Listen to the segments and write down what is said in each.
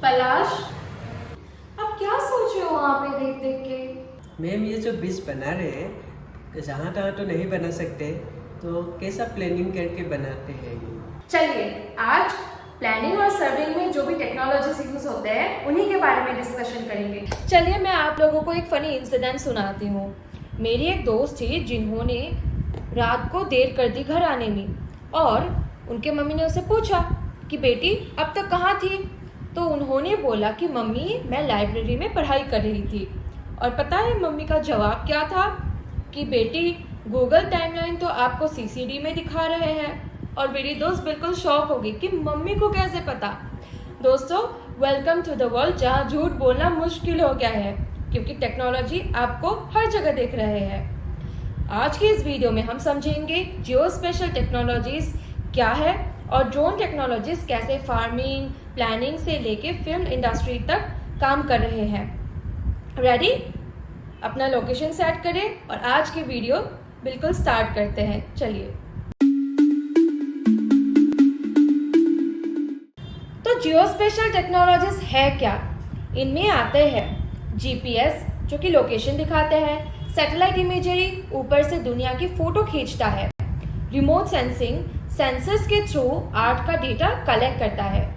पलाश, अब क्या सोच रहे हो वहाँ पे देख देख के? मैम ये जो डिश बना रहे हैं जहाँ तहाँ तो नहीं बना सकते, तो कैसा प्लानिंग करके बनाते हैं ये? चलिए आज प्लानिंग और सर्विंग में जो भी टेक्नोलॉजीज यूज होते हैं उन्हीं के बारे में डिस्कशन करेंगे। चलिए मैं आप लोगों को एक फनी इंसिडेंट सुनाती हूँ। मेरी एक दोस्त थी जिन्होंने रात को देर कर दी घर आने में, और उनके मम्मी ने उसे पूछा कि बेटी अब तक कहाँ थी? तो उन्होंने बोला कि मम्मी मैं लाइब्रेरी में पढ़ाई कर रही थी। और पता है मम्मी का जवाब क्या था? कि बेटी गूगल टाइमलाइन तो आपको सीसीडी में दिखा रहे हैं। और मेरी दोस्त बिल्कुल शॉक हो गई कि मम्मी को कैसे पता। दोस्तों वेलकम टू द वर्ल्ड जहाँ झूठ बोलना मुश्किल हो गया है, क्योंकि टेक्नोलॉजी आपको हर जगह देख रहे हैं। आज की इस वीडियो में हम समझेंगे जियो स्पेशल टेक्नोलॉजीज क्या है और ड्रोन टेक्नोलॉजीज कैसे फार्मिंग प्लानिंग से लेके फिल्म इंडस्ट्री तक काम कर रहे हैं। रेडी? अपना लोकेशन सेट करें और आज की वीडियो बिल्कुल स्टार्ट करते हैं। चलिए, तो जियो स्पेशल टेक्नोलॉजीज है क्या? इनमें आते हैं जीपीएस जो कि लोकेशन दिखाते हैं, सैटेलाइट इमेजरी ऊपर से दुनिया की फोटो खींचता है, रिमोट सेंसिंग सेंसर्स के थ्रू आर्ट का डेटा कलेक्ट करता है।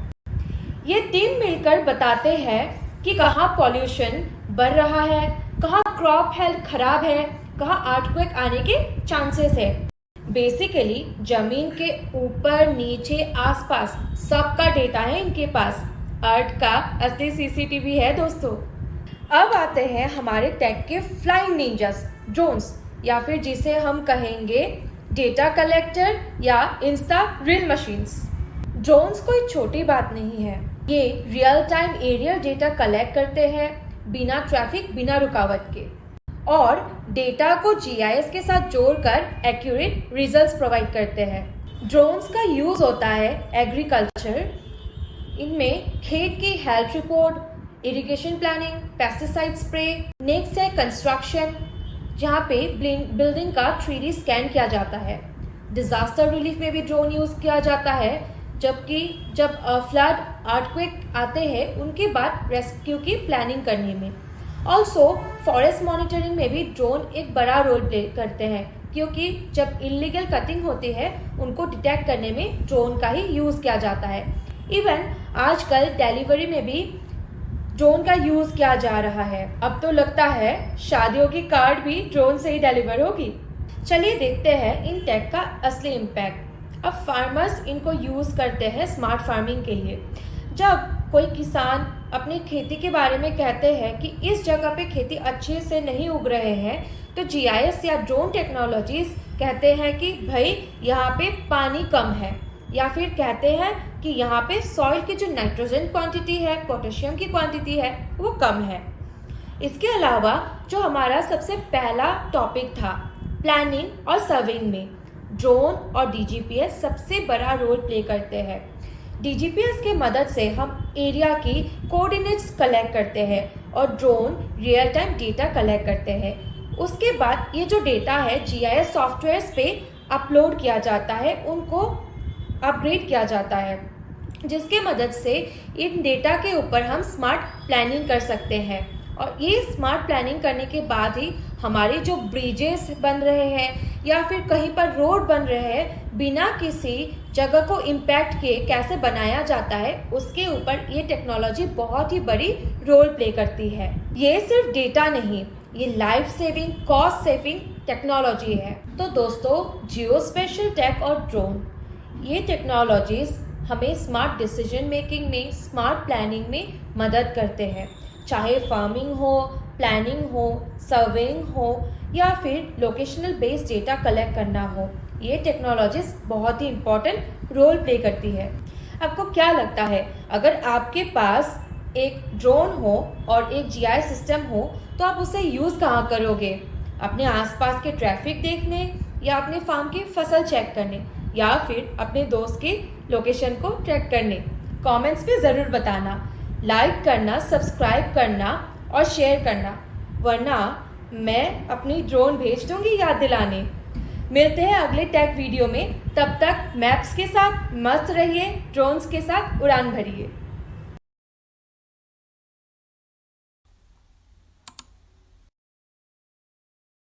ये तीन मिलकर बताते हैं कि कहाँ पॉल्यूशन बढ़ रहा है, कहाँ क्रॉप हेल्थ खराब है, कहाँ अर्थक्वेक आने के चांसेस है। बेसिकली जमीन के ऊपर नीचे आसपास सबका डेटा है इनके पास। अर्थ का असली सीसीटीवी है दोस्तों। अब आते हैं हमारे टेक के फ्लाइंग निंजास ड्रोन्स, या फिर जिसे हम कहेंगे डेटा कलेक्टर या इंस्टा रील मशीन्स। ड्रोन्स कोई छोटी बात नहीं है। ये real time aerial data collect करते हैं बिना ट्रैफिक बिना रुकावट के, और डेटा को जीआईएस के साथ जोड़कर एक्यूरेट रिजल्ट्स प्रोवाइड करते हैं। ड्रोन्स का यूज होता है एग्रीकल्चर, इनमें खेत की health report, irrigation planning, pesticide spray. Next है कंस्ट्रक्शन, जहाँ पे बिल्डिंग का 3D स्कैन किया जाता है। डिजास्टर रिलीफ में भी ड्रोन यूज किया जाता है, जबकि जब फ्लड अर्थक्वेक आते हैं उनके बाद रेस्क्यू की प्लानिंग करने में। ऑल्सो फॉरेस्ट मॉनिटरिंग में भी ड्रोन एक बड़ा रोल प्ले करते हैं, क्योंकि जब इलीगल कटिंग होती है उनको डिटेक्ट करने में ड्रोन का ही यूज़ किया जाता है। इवन आजकल डिलीवरी में भी ड्रोन का यूज़ किया जा रहा है। अब तो लगता है शादियों की कार्ड भी ड्रोन से ही डिलीवर होगी। चलिए देखते हैं इन टेक का असली इम्पैक्ट। अब फार्मर्स इनको यूज़ करते हैं स्मार्ट फार्मिंग के लिए। जब कोई किसान अपनी खेती के बारे में कहते हैं कि इस जगह पे खेती अच्छे से नहीं उग रहे हैं, तो जीआईएस या ड्रोन टेक्नोलॉजीज कहते हैं कि भाई यहाँ पे पानी कम है, या फिर कहते हैं कि यहाँ पे सॉइल की जो नाइट्रोजन क्वांटिटी है, पोटेशियम की क्वांटिटी है, वो कम है। इसके अलावा जो हमारा सबसे पहला टॉपिक था प्लानिंग और सर्विंग में, ड्रोन और डीजीपीएस सबसे बड़ा रोल प्ले करते हैं। डीजीपीएस की मदद से हम एरिया की कोऑर्डिनेट्स कलेक्ट करते हैं और drone real time data collect करते हैं। उसके बाद ये जो डेटा है जीआईएस सॉफ्टवेयर्स पे अपलोड किया जाता है, उनको अपग्रेड किया जाता है, जिसके मदद से इन डेटा के ऊपर हम स्मार्ट प्लानिंग कर सकते हैं। और ये स्मार्ट प्लानिंग करने के बाद ही हमारे जो ब्रिजेस बन रहे हैं या फिर कहीं पर रोड बन रहे हैं, बिना किसी जगह को इम्पैक्ट किए कैसे बनाया जाता है, उसके ऊपर ये टेक्नोलॉजी बहुत ही बड़ी रोल प्ले करती है। ये सिर्फ डेटा नहीं, ये life saving cost saving technology है। तो दोस्तों जियो स्पेशल टेक और ड्रोन, ये टेक्नोलॉजीज हमें स्मार्ट डिसीजन मेकिंग में, स्मार्ट प्लानिंग में मदद करते हैं। चाहे फार्मिंग हो, प्लानिंग हो, सर्वेइंग हो, या फिर लोकेशनल बेस्ड डेटा कलेक्ट करना हो, ये टेक्नोलॉजीज बहुत ही इम्पोर्टेंट रोल प्ले करती है। आपको क्या लगता है, अगर आपके पास एक ड्रोन हो और एक जीआईएस सिस्टम हो, तो आप उसे यूज़ कहाँ करोगे? अपने आसपास के ट्रैफिक देखने, या अपने फार्म की फसल चेक करने, या फिर अपने दोस्त की लोकेशन को ट्रैक करने? कमेंट्स में ज़रूर बताना। लाइक करना, सब्सक्राइब करना और शेयर करना, वरना मैं अपनी ड्रोन भेज दूंगी याद दिलाने। मिलते हैं अगले टेक वीडियो में, तब तक मैप्स के साथ मस्त रहिए, ड्रोन्स के साथ उड़ान भरिए।